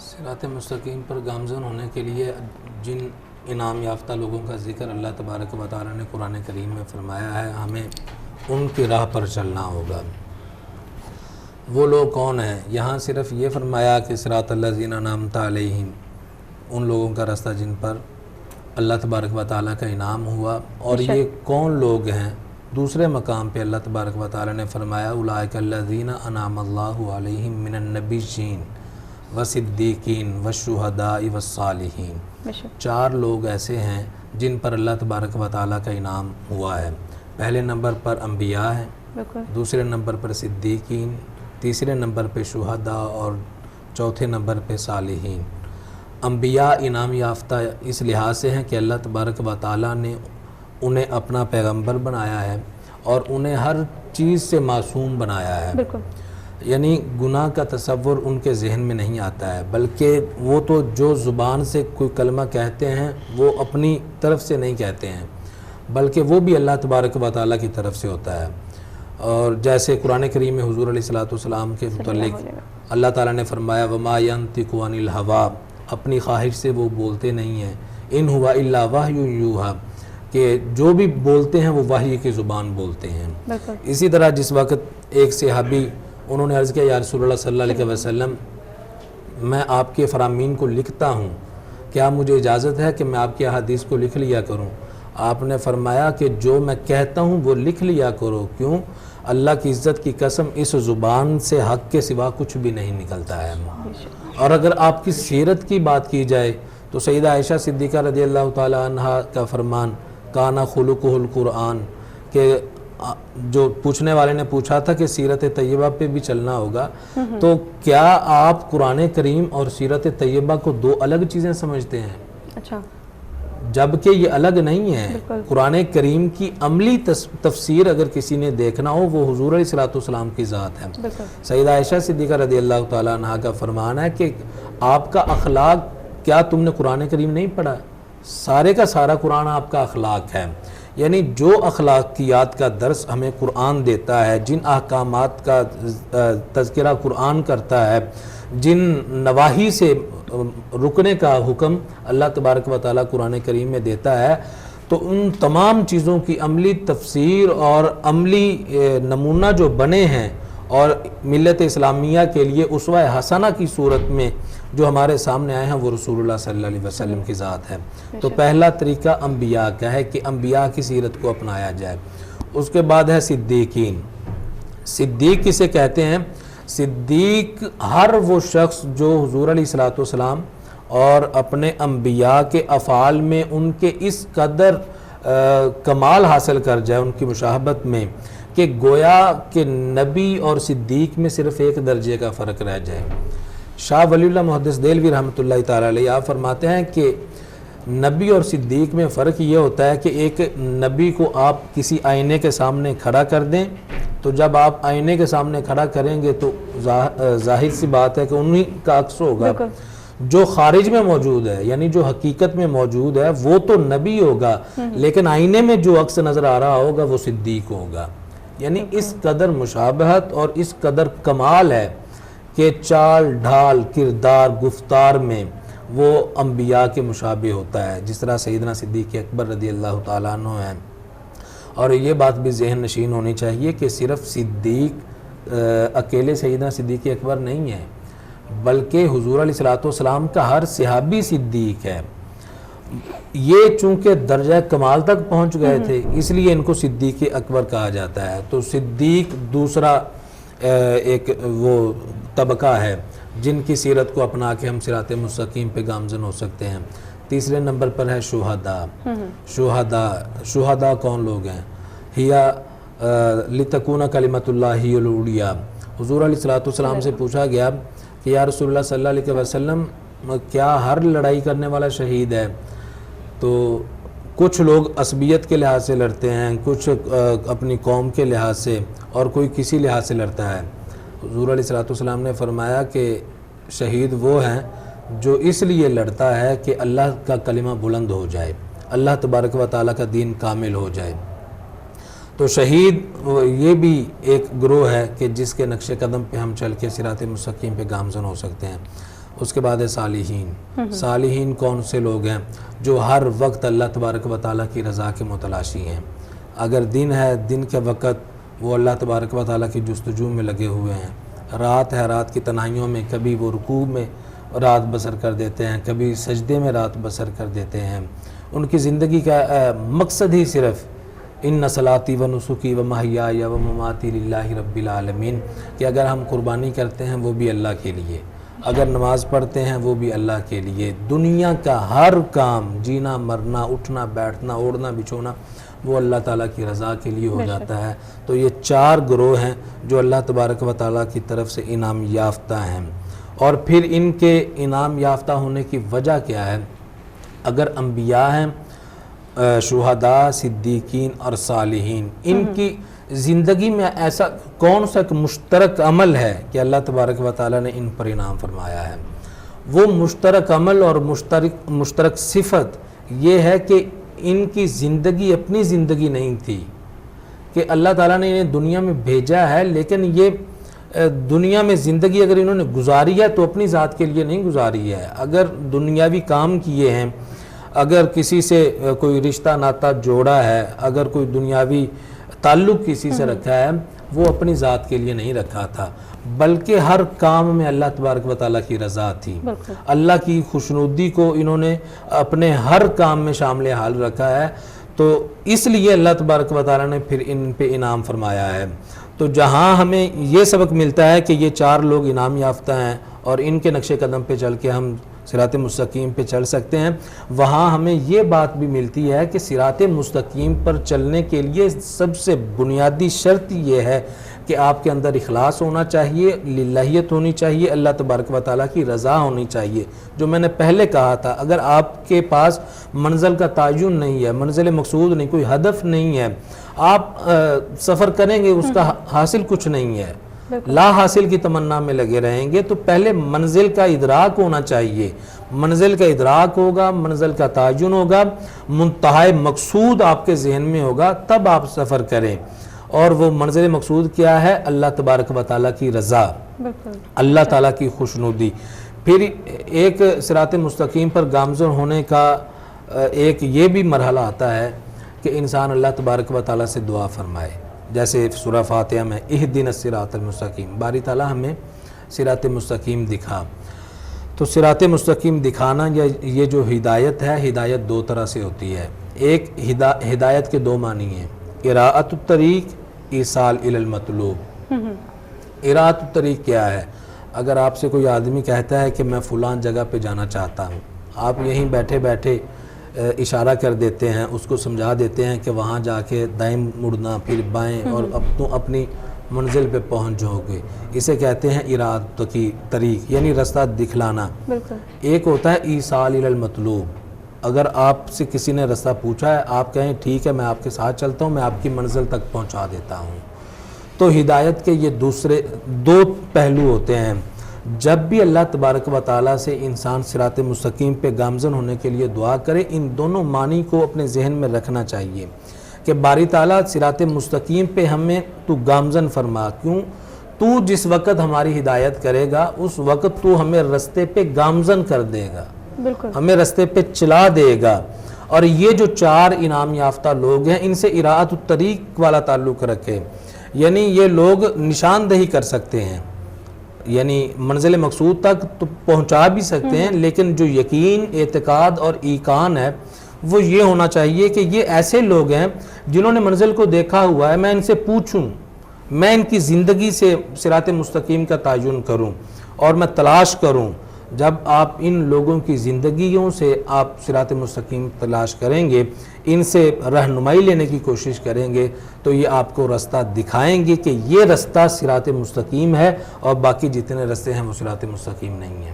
صراط مستقیم پر گامزن ہونے کے لیے جن انعام یافتہ لوگوں کا ذکر اللہ تبارک و تعالی نے قرآن کریم میں فرمایا ہے، ہمیں ان کی راہ پر چلنا ہوگا۔ وہ لوگ کون ہیں؟ یہاں صرف یہ فرمایا کہ صراط الذین انعمت علیہم، ان لوگوں کا راستہ جن پر اللہ تبارک و تعالی کا انعام ہوا۔ اور یہ کون لوگ ہیں؟ دوسرے مقام پہ اللہ تبارک و تعالی نے فرمایا اولئک الذین انعم اللہ علیہم من النبیین وصدیقین والشہداء والصالحین۔ 4 لوگ ایسے ہیں جن پر اللہ تبارک و تعالی کا انعام ہوا ہے۔ پہلے نمبر پر انبیاء ہیں، دوسرے نمبر پر صدیقین، تیسرے نمبر پہ شہداء اور چوتھے نمبر پہ صالحین۔ انبیاء انعام یافتہ اس لحاظ سے ہیں کہ اللہ تبارک و تعالی نے انہیں اپنا پیغمبر بنایا ہے اور انہیں ہر چیز سے معصوم بنایا ہے۔ یعنی گناہ کا تصور ان کے ذہن میں نہیں آتا ہے، بلکہ وہ تو جو زبان سے کوئی کلمہ کہتے ہیں وہ اپنی طرف سے نہیں کہتے ہیں، بلکہ وہ بھی اللہ تبارک و تعالیٰ کی طرف سے ہوتا ہے۔ اور جیسے قرآن کریم میں حضور علیہ الصلوۃ کے متعلق اللہ تعالیٰ نے فرمایا وما ينطق عن الهوى، اپنی خواہش سے وہ بولتے نہیں ہیں، ان هو الا وحی یوحی، کہ جو بھی بولتے ہیں وہ وحی کی زبان بولتے ہیں۔ اسی طرح جس وقت ایک صحابی انہوں نے عرض کیا یا رسول اللہ صلی اللہ علیہ وسلم، میں آپ کے فرامین کو لکھتا ہوں، کیا مجھے اجازت ہے کہ میں آپ کی احادیث کو لکھ لیا کروں؟ آپ نے فرمایا کہ جو میں کہتا ہوں وہ لکھ لیا کرو، کیوں؟ اللہ کی عزت کی قسم اس زبان سے حق کے سوا کچھ بھی نہیں نکلتا ہے۔ اور اگر آپ کی سیرت کی بات کی جائے تو سیدہ عائشہ صدیقہ رضی اللہ تعالی عنہا کا فرمان کانا خلقہ القرآن، کہ جو پوچھنے والے نے پوچھا تھا کہ سیرت طیبہ پہ بھی چلنا ہوگا، تو کیا آپ قرآن کریم اور سیرت طیبہ کو 2 الگ چیزیں سمجھتے ہیں؟ اچھا، جبکہ یہ الگ نہیں ہے۔ قرآن کریم کی عملی تفسیر اگر کسی نے دیکھنا ہو وہ حضور علیہ السلام کی ذات ہے۔ سیدہ عائشہ صدیقہ رضی اللہ تعالیٰ عنہا کا فرمان ہے کہ آپ کا اخلاق، کیا تم نے قرآن کریم نہیں پڑھا؟ سارے کا سارا قرآن آپ کا اخلاق ہے۔ یعنی جو اخلاقیات کا درس ہمیں قرآن دیتا ہے، جن احکامات کا تذکرہ قرآن کرتا ہے، جن نواہی سے رکنے کا حکم اللہ تبارک و تعالیٰ قرآن کریم میں دیتا ہے، تو ان تمام چیزوں کی عملی تفسیر اور عملی نمونہ جو بنے ہیں اور ملت اسلامیہ کے لیے اسوہ حسنہ کی صورت میں جو ہمارے سامنے آئے ہیں وہ رسول اللہ صلی اللہ علیہ وسلم کی ذات ہے۔ تو پہلا طریقہ انبیاء کا ہے کہ انبیاء کی سیرت کو اپنایا جائے۔ اس کے بعد ہے صدیقین۔ صدیق کسے کہتے ہیں؟ صدیق ہر وہ شخص جو حضور علیہ السلام اور اپنے انبیاء کے افعال میں ان کے اس قدر کمال حاصل کر جائے ان کی مشاہبت میں کہ گویا کہ نبی اور صدیق میں صرف 1 درجے کا فرق رہ جائے۔ شاہ ولی اللہ محدث دہلوی رحمۃ اللہ تعالی علیہ آپ فرماتے ہیں کہ نبی اور صدیق میں فرق یہ ہوتا ہے کہ ایک نبی کو آپ کسی آئینے کے سامنے کھڑا کر دیں تو جب آپ آئینے کے سامنے کھڑا کریں گے تو ظاہر سی بات ہے کہ انہی کا عکس ہوگا۔ جو خارج میں موجود ہے یعنی جو حقیقت میں موجود ہے وہ تو نبی ہوگا، لیکن آئینے میں جو عکس نظر آ رہا ہوگا وہ صدیق ہوگا۔ یعنی اس قدر مشابہت اور اس قدر کمال ہے کہ چال ڈھال کردار گفتار میں وہ انبیاء کے مشابہ ہوتا ہے، جس طرح سیدنا صدیق اکبر رضی اللہ تعالیٰ عنہ ہیں۔ اور یہ بات بھی ذہن نشین ہونی چاہیے کہ صرف صدیق اکیلے سیدنا صدیق اکبر نہیں ہے، بلکہ حضور علیہ السلام کا ہر صحابی صدیق ہے۔ یہ چونکہ درجہ کمال تک پہنچ گئے تھے اس لیے ان کو صدیق اکبر کہا جاتا ہے۔ تو صدیق دوسرا ایک وہ طبقہ ہے جن کی سیرت کو اپنا کے ہم صراط مستقیم پہ گامزن ہو سکتے ہیں۔ تیسرے نمبر پر ہے شہداء۔ شہداء کون لوگ ہیں؟ ہیا لتکون کلمۃ اللہ العلیٰ۔ حضور علیہ السلام سے پوچھا گیا کہ یا رسول اللہ صلی اللہ علیہ وسلم کیا ہر لڑائی کرنے والا شہید ہے؟ تو کچھ لوگ عصبیت کے لحاظ سے لڑتے ہیں، کچھ اپنی قوم کے لحاظ سے، اور کوئی کسی لحاظ سے لڑتا ہے۔ حضور علیہ السلام نے فرمایا کہ شہید وہ ہیں جو اس لیے لڑتا ہے کہ اللہ کا کلمہ بلند ہو جائے، اللہ تبارک و تعالیٰ کا دین کامل ہو جائے۔ تو شہید یہ بھی ایک گروہ ہے کہ جس کے نقش قدم پہ ہم چل کے صراط مستقیم پہ گامزن ہو سکتے ہیں۔ اس کے بعد ہے صالحین۔ صالحین کون سے لوگ ہیں؟ جو ہر وقت اللہ تبارک و تعالیٰ کی رضا کے متلاشی ہیں۔ اگر دن ہے، دن کے وقت وہ اللہ تبارک و تعالیٰ کی جستجو میں لگے ہوئے ہیں۔ رات ہے، رات کی تنہائیوں میں کبھی وہ رکوع میں رات بسر کر دیتے ہیں، کبھی سجدے میں رات بسر کر دیتے ہیں۔ ان کی زندگی کا مقصد ہی صرف ان صلاتی و نسکی و محیای و مماتی للہ رب العالمین، کہ اگر ہم قربانی کرتے ہیں وہ بھی اللہ کے لیے، اگر نماز پڑھتے ہیں وہ بھی اللہ کے لیے، دنیا کا ہر کام، جینا مرنا، اٹھنا بیٹھنا، اوڑھنا بچھونا، وہ اللہ تعالیٰ کی رضا کے لیے ہو جاتا ہے۔ تو یہ 4 گروہ ہیں جو اللہ تبارک و تعالیٰ کی طرف سے انعام یافتہ ہیں۔ اور پھر ان کے انعام یافتہ ہونے کی وجہ کیا ہے؟ اگر انبیاء ہیں، شہداء، صدیقین اور صالحین، ان کی زندگی میں ایسا کون سا مشترک عمل ہے کہ اللہ تبارک و تعالیٰ نے ان پر انعام فرمایا ہے؟ وہ مشترک عمل اور مشترک صفت یہ ہے کہ ان کی زندگی اپنی زندگی نہیں تھی، کہ اللہ تعالیٰ نے انہیں دنیا میں بھیجا ہے، لیکن یہ دنیا میں زندگی اگر انہوں نے گزاری ہے تو اپنی ذات کے لیے نہیں گزاری ہے۔ اگر دنیاوی کام کیے ہیں، اگر کسی سے کوئی رشتہ ناتا جوڑا ہے، اگر کوئی دنیاوی تعلق کسی سے رکھا ہے، وہ اپنی ذات کے لیے نہیں رکھا تھا، بلکہ ہر کام میں اللہ تبارک و تعالیٰ کی رضا تھی۔ اللہ کی خوشنودی کو انہوں نے اپنے ہر کام میں شامل حال رکھا ہے، تو اس لیے اللہ تبارک و تعالیٰ نے پھر ان پہ انعام فرمایا ہے۔ تو جہاں ہمیں یہ سبق ملتا ہے کہ یہ 4 لوگ انعام یافتہ ہیں اور ان کے نقش قدم پہ چل کے ہم صراط مستقیم پہ چل سکتے ہیں، وہاں ہمیں یہ بات بھی ملتی ہے کہ صراط مستقیم پر چلنے کے لیے سب سے بنیادی شرط یہ ہے کہ آپ کے اندر اخلاص ہونا چاہیے، للہیت ہونی چاہیے، اللہ تبارک و تعالیٰ کی رضا ہونی چاہیے۔ جو میں نے پہلے کہا تھا، اگر آپ کے پاس منزل کا تعین نہیں ہے، منزل مقصود نہیں، کوئی ہدف نہیں ہے، آپ سفر کریں گے اس کا حاصل کچھ نہیں ہے، لا حاصل کی تمنا میں لگے رہیں گے۔ تو پہلے منزل کا ادراک ہونا چاہیے، منزل کا ادراک ہوگا، منزل کا تعین ہوگا، منتہا مقصود آپ کے ذہن میں ہوگا، تب آپ سفر کریں۔ اور وہ منزل مقصود کیا ہے؟ اللہ تبارک و تعالیٰ کی رضا، اللہ تعالیٰ کی خوشنودی۔ پھر ایک صراط مستقیم پر گامزن ہونے کا ایک یہ بھی مرحلہ آتا ہے کہ انسان اللہ تبارک و تعالیٰ سے دعا فرمائے، جیسے سورہ فاتحہ میں اہدنا الصراط المستقیم، باری تعالیٰ ہمیں صراط مستقیم دکھا۔ تو صراط مستقیم دکھانا یا یہ جو ہدایت ہے، ہدایت 2 طرح سے ہوتی ہے۔ ایک ہدایت کے 2 معنی ہیں، اراءۃ الطریق، ایصال الی المطلوب۔ اراءۃ الطریق کیا ہے؟ اگر آپ سے کوئی آدمی کہتا ہے کہ میں فلان جگہ پہ جانا چاہتا ہوں، آپ یہیں بیٹھے بیٹھے اشارہ کر دیتے ہیں، اس کو سمجھا دیتے ہیں کہ وہاں جا کے دائیں مڑنا، پھر بائیں، اور اب تو اپنی منزل پہ پہنچ جاؤ گے۔ اسے کہتے ہیں اراءۃ کی طریق، یعنی رستہ دکھلانا۔ ایک ہوتا ہے ایصال الی المطلوب، اگر آپ سے کسی نے رستہ پوچھا ہے، آپ کہیں ٹھیک ہے میں آپ کے ساتھ چلتا ہوں، میں آپ کی منزل تک پہنچا دیتا ہوں۔ تو ہدایت کے یہ دوسرے 2 پہلو ہوتے ہیں۔ جب بھی اللہ تبارک و تعالیٰ سے انسان صراط مستقیم پہ گامزن ہونے کے لیے دعا کرے، ان دونوں معنی کو اپنے ذہن میں رکھنا چاہیے کہ باری تعالیٰ صراط مستقیم پہ ہمیں تو گامزن فرما، کیوں؟ تو جس وقت ہماری ہدایت کرے گا اس وقت تو ہمیں رستے پہ گامزن کر دے گا، ہمیں رستے پہ چلا دے گا۔ اور یہ جو 4 انعام یافتہ لوگ ہیں، ان سے اراءۃ الطریق والا تعلق رکھے، یعنی یہ لوگ نشاندہی کر سکتے ہیں، یعنی منزل مقصود تک تو پہنچا بھی سکتے ہیں، لیکن جو یقین، اعتقاد اور ایقان ہے وہ یہ ہونا چاہیے کہ یہ ایسے لوگ ہیں جنہوں نے منزل کو دیکھا ہوا ہے، میں ان سے پوچھوں، میں ان کی زندگی سے صراط مستقیم کا تعین کروں اور میں تلاش کروں۔ جب آپ ان لوگوں کی زندگیوں سے آپ صراط مستقیم تلاش کریں گے، ان سے رہنمائی لینے کی کوشش کریں گے، تو یہ آپ کو رستہ دکھائیں گے کہ یہ رستہ صراط مستقیم ہے اور باقی جتنے رستے ہیں وہ صراط مستقیم نہیں ہیں۔